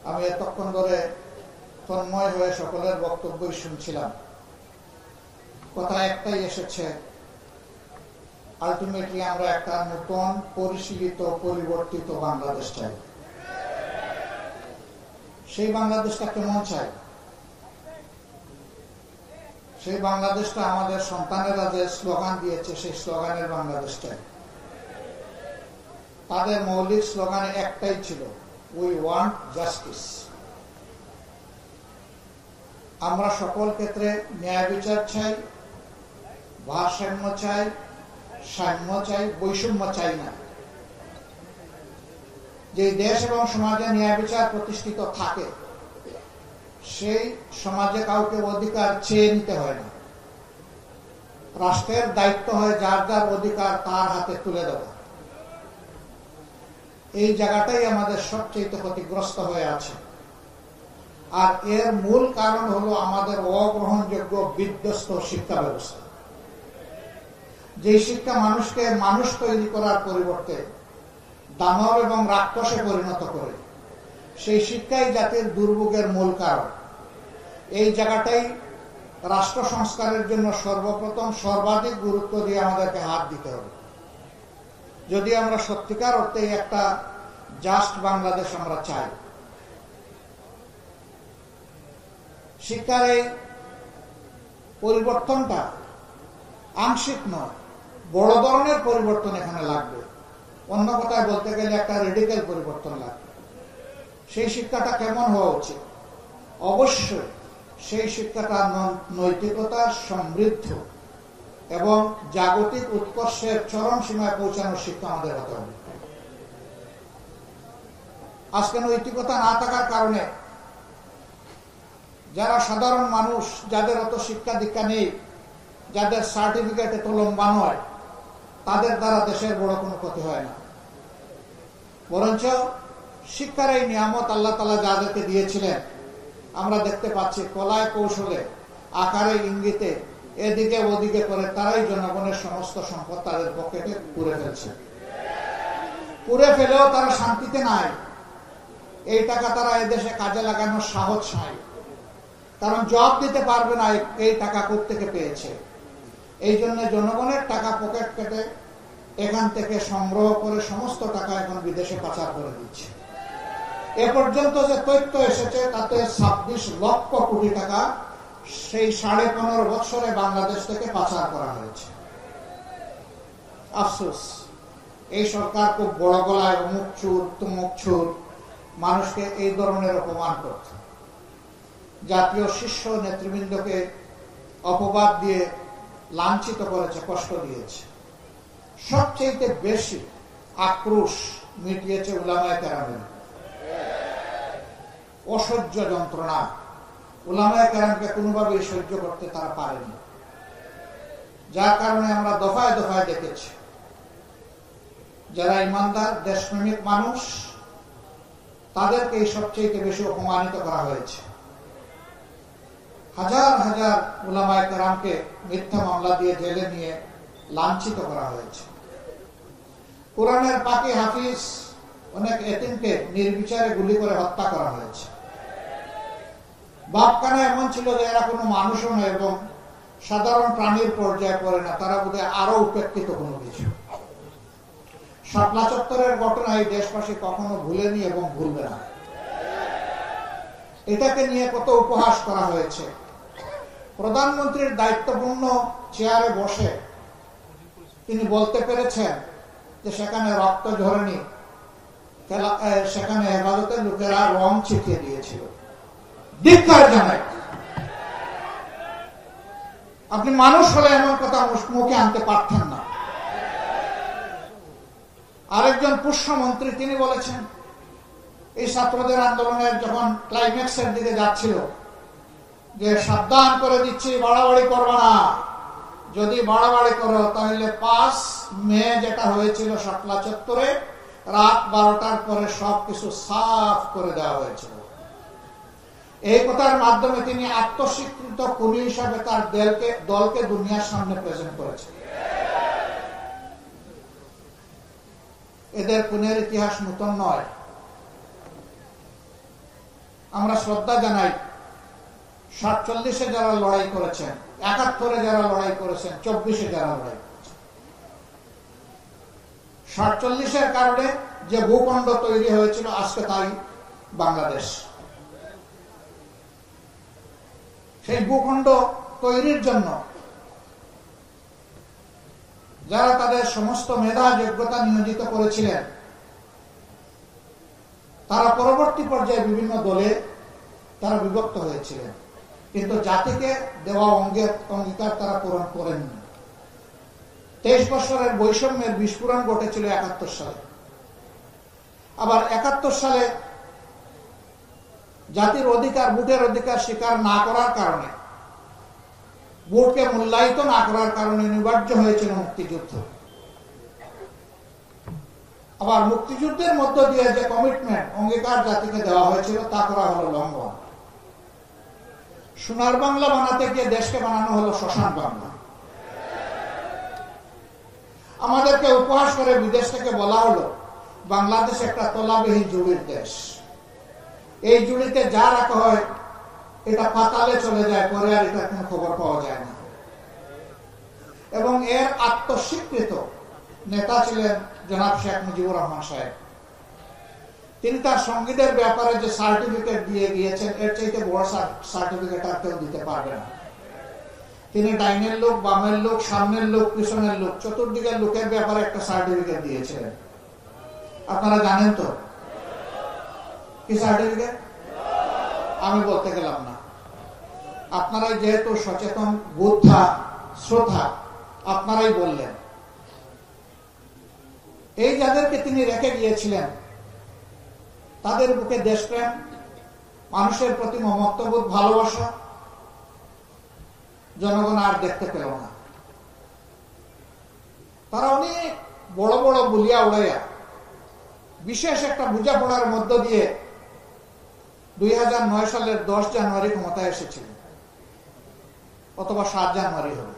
আমি এতক্ষণ ধরে তন্ময় হয়ে সকলের বক্তব্যই শুনছিলাম। কথা একটাই এসেছে, আলটিমেটলি আমরা একটা নতুন পরিশীলিত পরিবর্তিত বাংলাদেশ চাই। সেই বাংলাদেশটা কেমন চাই? সেই বাংলাদেশটা আমাদের সন্তানেরা যে স্লোগান দিয়েছে সেই স্লোগানের বাংলাদেশ চাই। তাদের মৌলিক স্লোগান একটাই ছিল, উই ওয়ান্ট জাস্টিস। আমরা সকল ক্ষেত্রে ন্যায় বিচার চাই, ভারসাম্য চাই, সাম্য চাই, বৈষম্য চাই না। যে দেশ এবং সমাজে ন্যায় বিচার প্রতিষ্ঠিত থাকে সেই সমাজে কাউকে অধিকার চেয়ে নিতে হয় না। রাষ্ট্রের দায়িত্ব হয় যার যার অধিকার তার হাতে তুলে দেওয়া। এই জায়গাটাই আমাদের সবচেয়ে ক্ষতিগ্রস্ত হয়ে আছে। আর এর মূল কারণ হলো আমাদের অগ্রহণযোগ্য বিধ্বস্ত শিক্ষা ব্যবস্থা। যে শিক্ষা মানুষকে মানুষ তৈরি করার পরিবর্তে দানব এবং রাক্ষসে পরিণত করে, সেই শিক্ষাই জাতির দুর্ভোগের মূল কারণ। এই জায়গাটাই রাষ্ট্র সংস্কারের জন্য সর্বপ্রথম সর্বাধিক গুরুত্ব দিয়ে আমাদেরকে হাত দিতে হবে। যদি আমরা সত্যিকার অর্থে একটা জাস্ট বাংলাদেশ আমরা চাই। শিক্ষার এই পরিবর্তনটা আংশিক নয়, বড় ধরনের পরিবর্তন এখানে লাগবে। অন্য কথায় বলতে গেলে একটা রেডিক্যাল পরিবর্তন লাগবে। সেই শিক্ষাটা কেমন হওয়া উচিত? অবশ্যই সেই শিক্ষাটা নৈতিকতার সমৃদ্ধ এবং জাগতিক উৎকর্ষের চরম সীমায় পৌঁছানোর শিক্ষা আমাদের হতে হবে। আজকে নৈতিকতা না থাকার কারণে যারা সাধারণ মানুষ, যাদের অত শিক্ষা দীক্ষা নেই, যাদের সার্টিফিকেট এত লম্বা নয়, তাদের দ্বারা দেশের বড় কোনো ক্ষতি হয় না। বরঞ্চ শিক্ষার এই নিয়ামত আল্লাহ তাআলা যাদেরকে দিয়েছিলেন, আমরা দেখতে পাচ্ছি কলায় কৌশলে, আকারে ইঙ্গিতে, এদিকে ওদিকে করে তারাই জনগণের সমস্ত সম্পদ তাদের পকেটে পুরে ফেলছে। পুরে ফেলেও তারা শান্তিতে নাই। এই টাকা তারা এদেশে কাজে লাগানোর সাহস নাই, কারণ জবাব দিতে পারবে না এই টাকা কোত্থেকে পেয়েছে। এই জন্য জনগণের টাকা পকেট কেটে এখান থেকে সংগ্রহ করে সমস্ত টাকা এখন বিদেশে পাচার করে দিচ্ছে। এ পর্যন্ত যে তথ্য এসেছে তাতে 26 লক্ষ কোটি টাকা সেই 15.5 বছরে বাংলাদেশ থেকে পাচার করা হয়েছে। আফসোস, এই সরকার খুব বড় গলায় অমুক চুর তমুক চুর মানুষকে এই ধরনের অপমান করত। জাতীয় শীর্ষ নেতৃবৃন্দকে অপবাদ দিয়ে লাঞ্ছিত করেছে, কষ্ট দিয়েছে। সবচেয়ে বেশি আক্রোশ মিটিয়েছে উলামায়ে কেরামের অসহ্য যন্ত্রণা। উলামায়ে কেরামকে কোনোভাবেই সহ্য করতে তারা পারেনি, যার কারণে আমরা দফায় দফায় দেখেছি যারা ইমানদার দেশপ্রেমিক মানুষ তাদেরকে সবচেয়ে বেশি অপমানিত করা হয়েছে। হাজার হাজার উলামায়ে কেরামকে মিথ্যা মামলা দিয়ে জেলে নিয়ে লাঞ্ছিত করা হয়েছে। কোরআনের পাকি হাফিজ অনেক এতিমকে নির্বিচারে গুলি করে হত্যা করা হয়েছে। বাপখানা এমন ছিল যে এরা কোনো মানুষও নয় এবং সাধারণ প্রাণীর পর্যায়ে পড়ে না, তারা বোধহয় আরো উপেক্ষিত কোনো কিছু। শাপলা চত্বরের ঘটনা এই দেশবাসী কখনো ভুলেনি এবং ভুলবে না। এটাকে নিয়ে কত উপহাস করা হয়েছে। প্রধানমন্ত্রীর দায়িত্বপূর্ণ চেয়ারে বসে তিনি বলতে পেরেছেন যে সেখানে রক্ত ঝরেনি, সেখানে হেফাজতের লোকেরা রং ছিটিয়ে দিয়েছিল। ধিক্কার জানাই। আপনি মানুষ হলে এমন কথা মুখে আনতে পারতেন না। আরেকজন পুষ্যমন্ত্রী তিনি বলেছেন এই ছাত্রদের আন্দোলনের যখন ক্লাইম্যাক্সের দিকে যাচ্ছিল যে সাবধান করে দিচ্ছি, বাড়াবাড়ি করবে না, যদি বাড়াবাড়ি করো তাহলে 5 মে যেটা হয়েছিল শাপলা চত্বরে রাত 12টার পরে সবকিছু সাফ করে দেওয়া হয়েছিল। এই কথার মাধ্যমে তিনি আত্মস্বীকৃত খুনি হিসাবে তার দলকে দুনিয়ার সামনে প্রেজেন্ট করেছেন। এদের খুনের ইতিহাস নতুন নয়। আমরা শ্রদ্ধা জানাই 47-এ যারা লড়াই করেছেন, 71-এ যারা লড়াই করেছেন, 24-এ যারা লড়াই করেছেন। 47-এর কারণে যে ভূখণ্ড তৈরি হয়েছিল আজকে তাই বাংলাদেশ। সেই ভূখণ্ড তৈরির জন্য যারা তাদের সমস্ত মেধা যোগ্যতা নিয়োজিত করেছিলেন, তারা পরবর্তী পর্যায়ে বিভিন্ন দলে তারা বিভক্ত হয়েছিলেন, কিন্তু জাতিকে দেওয়া অঙ্গীকার তারা পূরণ করেননি। 23 বছরের বৈষম্যের বিস্ফোরণ ঘটেছিল 71 সালে। আবার 71 সালে জাতির অধিকার, ভোটের অধিকার স্বীকার না করার কারণে, ভোটকে মূল্যায়িত না করার কারণে অনিবার্য হয়েছিল মুক্তিযুদ্ধ। আবার মুক্তিযুদ্ধের মধ্য দিয়ে যে কমিটমেন্ট, অঙ্গীকার জাতিকে দেওয়া হয়েছিল তা করা হলো লঙ্ঘন। সোনার বাংলা বানাতে গিয়ে দেশকে বানানো হলো শ্মশান বাংলা। আমাদেরকে উপহাস করে বিদেশ থেকে বলা হলো বাংলাদেশ একটা তলাবিহীন জুড়ির দেশ। এই জুড়িতে যা রাখা হয় এটা পাতালে চলে যায়, পরে আর এটার কোনো খবর পাওয়া যায় না। এবং এর আত্মস্বীকৃত নেতা ছিলেন জনাব শেখ মুজিবুর রহমান সাহেব। তিনি তার সঙ্গীদের ব্যাপারে যে সার্টিফিকেট দিয়ে গিয়েছেন, এর চাইতে বড় সার্টিফিকেট আর কেউ দিতে পারবে না। তিনি ডাইনের লোক, বামের লোক, সামনের লোক, পিছনের লোক, চতুর্দিকের লোকের ব্যাপারে একটা সার্টিফিকেট দিয়েছিলেন। আপনারা জানেন তো কি সার্টিফিকেট? আমি বলতে গেলাম না। আপনারাই যেহেতু সচেতন, বুদ্ধা, শ্রদ্ধা, আপনারাই বললেন। এই যাদেরকে তিনি রেখে গিয়েছিলেন তাদের বুকে দেশপ্রেম, মানুষের প্রতি মমত্ববোধ, ভালোবাসা জনগণ আর দেখতে পেল না। তারা অনেক বড় বড় বুলিয়া উড়াইয়া বিশেষ একটা বোঝাপড়ার মধ্য দিয়ে 2009 সালের 10 জানুয়ারি ক্ষমতায় এসেছিলেন, অথবা 7 জানুয়ারি হবে,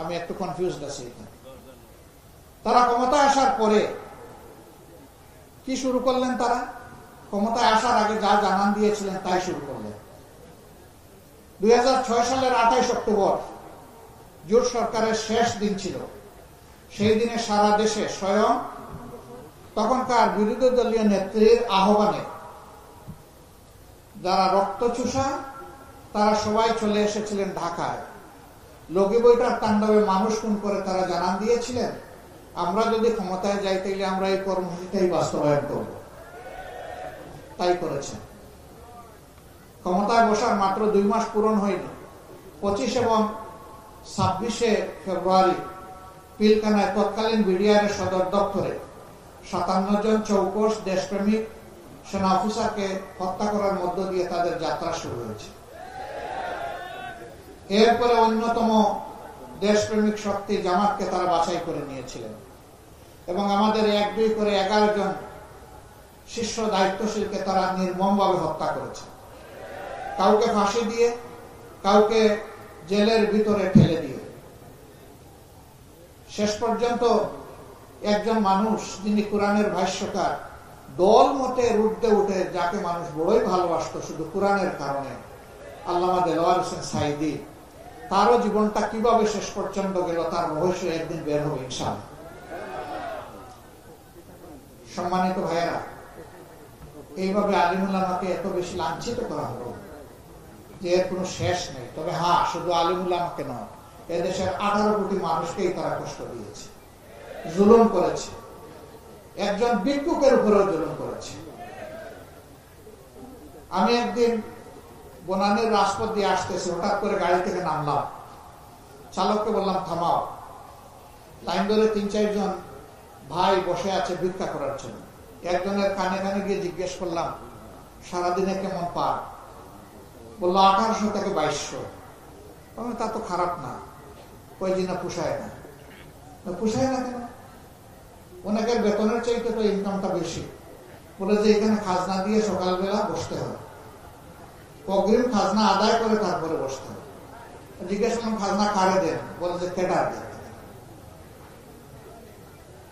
আমি একটু কনফিউজড আছি। তারা ক্ষমতায় আসার পরে কি শুরু করলেন? তারা ক্ষমতায় আসার আগে যা জানান দিয়েছিলেন তাই শুরু করলেন। 2006 সালের 28 অক্টোবর জোট সরকারের শেষ দিন ছিল। সেই দিনে সারা দেশে স্বয়ং তখনকার বিরোধী দলীয় নেত্রীর আহ্বানে যারা রক্তচোষা তারা সবাই চলে এসেছিলেন ঢাকায়। লগি বইটার তাণ্ডবে মানুষ খুন করে তারা জানান দিয়েছিলেন, আমরা যদি ক্ষমতায় যাই তাইলে আমরা এই কর্মসূচিটাই বাস্তবায়ন করব। তাই করেছেন। ক্ষমতায় বসার মাত্র 2 মাস পূরণ হয়নি। 25 এবং 26শে ফেব্রুয়ারি পিলখানায় তৎকালীন বিডিআর সদর দপ্তরে 57 জন চৌকস দেশপ্রেমিক সেনা অফিসারকে হত্যা করার মধ্য দিয়ে তাদের যাত্রা শুরু হয়েছে। এরপরে অন্যতম দেশপ্রেমিক শক্তি জামাতকে তারা বাছাই করে নিয়েছিলেন এবং আমাদের 1-2 করে 11 জন শীর্ষ দায়িত্বশীলকে তারা নির্মমভাবে হত্যা করেছে। কাউকে ফাঁসি দিয়ে, কাউকে জেলের ভিতরে ঠেলে দিয়ে। শেষ পর্যন্ত একজন মানুষ যিনি কোরআনের ভাষ্যকার, দল মতে রুদ্ধে উঠে যাকে মানুষ বড়ই ভালোবাসত শুধু কোরআনের কারণে, আল্লামা দেলোয়ার হোসেন সাইদি, তারও জীবনটা কিভাবে শেষ পর্যন্ত গেল তার রহস্য একদিন বের হবে ইনশাআল্লাহ। সম্মানিত ভাইয়েরা, এইভাবে আলিমুল্লাহকে এত বেশি লাঞ্ছিত করা হলো যে এর কোনো শেষ নেই। তবে হ্যাঁ, শুধু আলিমুল্লাহকে নয়, এদেশের 18 কোটি মানুষকেই তারা কষ্ট দিয়েছে, জুলুম করেছে, একজন ভিক্ষুকের উপরেও জুলুম করেছে। আমি একদিন বনানীর রাজপথ দিয়ে আসতেছি, হঠাৎ করে গাড়ি থেকে নামলাম, চালককে বললাম থামাও। লাইন ধরে 3-4 জন ভাই বসে আছে ভিক্ষা করার জন্য। একজনের কানে কানে গিয়ে জিজ্ঞেস করলাম, সারাদিনে কেমন পার? বললো 1800 থেকে 2200। তা তো খারাপ না। কই দিন পুষায় না। পুষায় না কেন? অনেকের বেতনের চাইতে তো ইনকামটা বেশি। বলে যে এখানে খাজনা দিয়ে সকালবেলা বসতে হয়, অগ্রিম খাজনা আদায় করে তারপরে বসতে হয়। জিজ্ঞেস করলাম খাজনা কারে দেন? বলে যে কেটার দেন।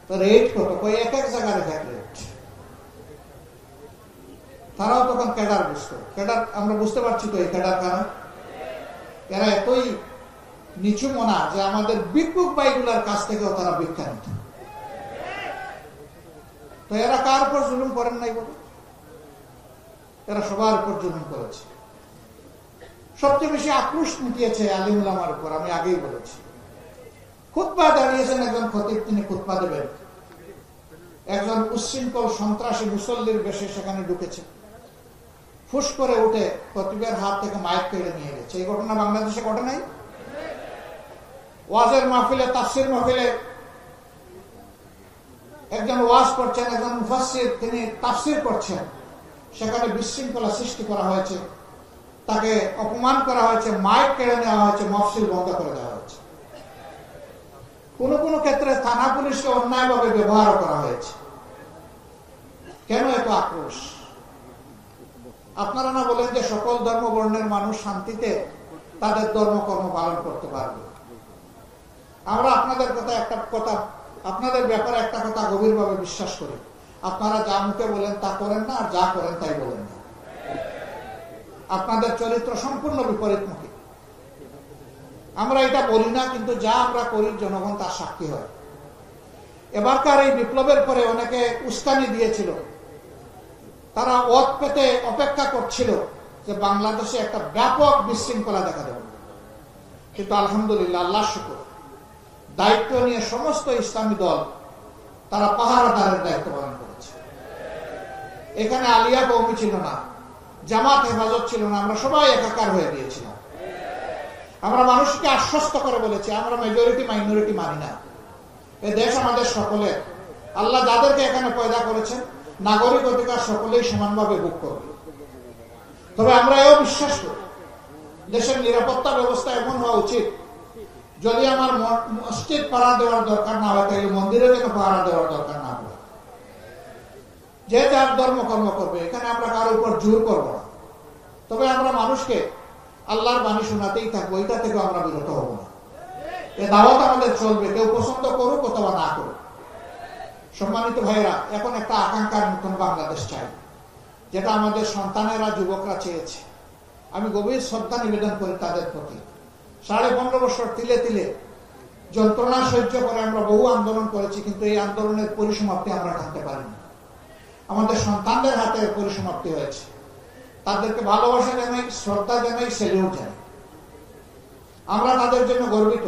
তো রেট কত? কই এক এক জায়গার এক রেট। তারাও তখন ক্যাডার বুঝতো। ক্যাডার আমরা বুঝতে পারছি তো এই ক্যাডার কারা। এরা এতই নিচু মনা যে আমাদের ভিক্ষুক ভাইগুলার কাছ থেকেও তারা ভিক্ষা নিত। তো এরা কার উপর জুলুম করেন নাই বলে? এরা সবার উপর জুলুম করেছে। সবচেয়ে বেশি আক্রোশ মিটিয়েছে আলিম উলামার উপর। আমি আগেই বলেছি, খুতবা দাঁড়িয়েছেন একজন খতিব, তিনি খুতবা দেবেন, একজন উচ্ছৃঙ্খল সন্ত্রাসী মুসল্লির বেশে সেখানে ঢুকেছে, ফুস করে উঠে খতিবের হাত থেকে মাইক কেড়ে নিয়ে গেছে। এই ঘটনা বাংলাদেশে ঘটে নাই? ওয়াজের মাহফিলে, তাফসির মাহফিলে একজন ওয়াজ করছেন, একজন মুফাসসির তিনি তাফসির করছেন, সেখানে বিশৃঙ্খলা সৃষ্টি করা হয়েছে, তাকে অপমান করা হয়েছে, মাইক কেড়ে নেওয়া হয়েছে, মাহফিল বন্ধ করে দেওয়া হয়েছে। কোন কোন ক্ষেত্রে থানা পুলিশকে অন্যায়ভাবে ব্যবহার করা হয়েছে। কেন এত আক্রোশ? আপনারা না বলেন যে সকল ধর্ম বর্ণের মানুষ শান্তিতে তাদের ধর্মকর্ম পালন করতে পারবে? আমরা আপনাদের আপনাদের ব্যাপারে একটা কথা গভীরভাবে বিশ্বাস করি, আপনারা যা মুখে বলেন তা করেন না, আর যা করেন তাই বলেন না। আপনাদের চরিত্র সম্পূর্ণ বিপরীতমুখী। আমরা এটা বলি না, কিন্তু যা আমরা করি জনগণ তার সাক্ষী হয়। এবারকার এই বিপ্লবের পরে অনেকে উস্কানি দিয়েছিল, তারা ওত পেতে অপেক্ষা করছিল যে বাংলাদেশে একটা ব্যাপক বিশৃঙ্খলা দেখা দেবে। কিন্তু আলহামদুলিল্লাহ, আল্লাহ শুকর, দায়িত্ব নিয়ে সমস্ত ইসলামী দল তারা পাহারাদারের দায়িত্ব পালন করেছে। এখানে আলিয়া কওমি ছিল না, জামাত হেফাজত ছিল না, আমরা সবাই একাকার হয়ে গিয়েছিলাম। আমরা মানুষকে আশ্বস্ত করে বলেছি আমরা মেজরিটি মাইনরিটি মানি না। এ দেশ আমাদের সকলের। আল্লাহ যাদেরকে এখানে পয়দা করেছেন নাগরিক অধিকার সকলেই সমানভাবে ভোগ করবে। তবে আমরা এও বিশ্বাস করি দেশের নিরাপত্তা ব্যবস্থা এমন হওয়া উচিত, যদি আমার মসজিদ পাহারা দেওয়ার দরকার না হয় তাহলে মন্দিরে যেন পাহারা দেওয়ার দরকার না হয়। যে যার ধর্মকর্ম করবে, এখানে আমরা কারো উপর জোর করবো না। তবে আমরা মানুষকে আল্লাহর বাণী শোনাতেই থাকবো, এটা থেকে আমরা বিরত হব না। এ দাওয়াত আমাদের চলবে, কেউ পছন্দ করুক অথবা না করুক। সম্মানিত ভাইরা, এখন একটা আকাঙ্ক্ষার নতুন বাংলাদেশ চাই, যেটা আমাদের সন্তানেরা, যুবকরা চেয়েছে। আমি গভীর শ্রদ্ধা নিবেদন করি তাদের প্রতি। 15.5 বছর তিলে তিলে যন্ত্রণা সহ্য করে আমরা বহু আন্দোলন করেছি, কিন্তু এই আন্দোলনের পরিসমাপ্তি আমরা টানতে পারিনি। আমাদের সন্তানদের হাতে পরিসমাপ্তি হয়েছে। তাদেরকে ভালোবাসা জানাই, শ্রদ্ধা জানাই, সেলিউট জানাই। আমরা তাদের জন্য গর্বিত,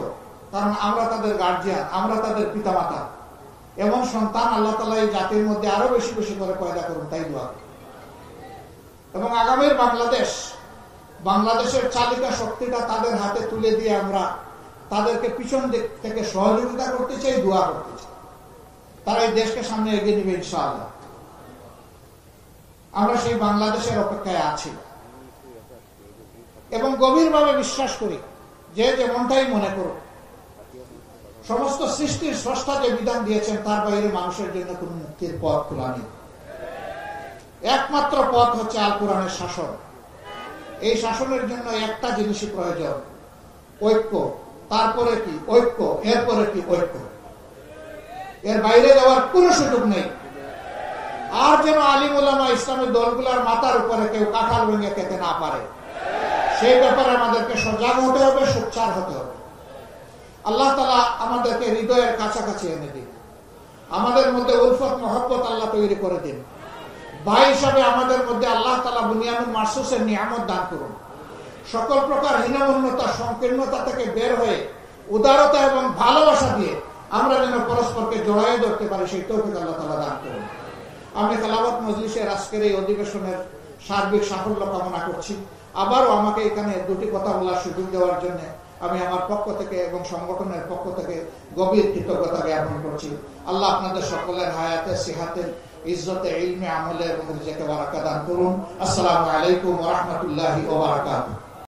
কারণ আমরা তাদের গার্জিয়ান, আমরা তাদের পিতামাতা। এমন সন্তান আল্লাহ তাআলা এই জাতির মধ্যে আরো বেশি বেশি করে পয়দা করুন, তাই দোয়া করি। এবং আগামীর বাংলাদেশের চালিকা শক্তিটা তাদের হাতে তুলে দিয়ে আমরা তাদেরকে পিছন দিক থেকে সহযোগিতা করতে চাই, দোয়া করতে চাই। তারা এই দেশকে সামনে এগিয়ে নেবে ইনশাআল্লাহ। আমরা সেই বাংলাদেশের অপেক্ষায় আছি এবং গভীরভাবে বিশ্বাস করি যে যেমনটাই মনে করুক, সমস্ত সৃষ্টির স্রষ্টা যে বিধান দিয়েছেন তার বাইরে মানুষের জন্য কোন মুক্তির পথ খোলা নেই। একমাত্র পথ হচ্ছে আল কোরআনের শাসন। এই শাসনের জন্য একটা জিনিসই প্রয়োজন, ঐক্য। তারপরে কি ঐক্য, এরপরে কি ঐক্য। এর বাইরে যাওয়ার কোনো সুযোগ নেই। আর যেন আলিম উলামা ইসলামের দলগুলোর মাথার উপরে কেউ কাঁঠাল ভেঙে খেতে না পারে, সেই ব্যাপারে আমাদেরকে সজাগ হতে হবে, সোচ্চার হতে হবে। আল্লাহ তাআলা আমাদেরকে হৃদয়ের কাছাকাছি এনে দিন, আমাদের মধ্যে উলফত মহব্বত আল্লাহ তৈরি করে দিন। ভাই হিসাবে আমাদের মধ্যে আল্লাহ তাআলা বুনিয়ানুল মারসুসের নিয়ামত দান করুন। সকল প্রকার হীনমন্যতা, সংকীর্ণতা থেকে বের হয়ে উদারতা এবং ভালোবাসা দিয়ে আমরা যেন পরস্পরকে জড়াইয়ে ধরতে পারি, সেই তৌফিক আল্লাহ তাআলা দান করুন। আমি খেলাফত মজলিসের আজকের এই অধিবেশনের সার্বিক সাফল্য কামনা করছি। আবারও আমাকে এখানে দুটি কথা বলার সুযোগ দেওয়ার জন্য আমি আমার পক্ষ থেকে এবং সংগঠনের পক্ষ থেকে গভীর কৃতজ্ঞতা জ্ঞাপন করছি। আল্লাহ আপনাদের সকলের হায়াতে, সিহাতে, ইজ্জতে, ইলমে, আমলে এবং রিজিকে বারাকা দান করুন। আসসালামু আলাইকুম ওয়া রাহমাতুল্লাহি ওয়া বারাকাতুহু।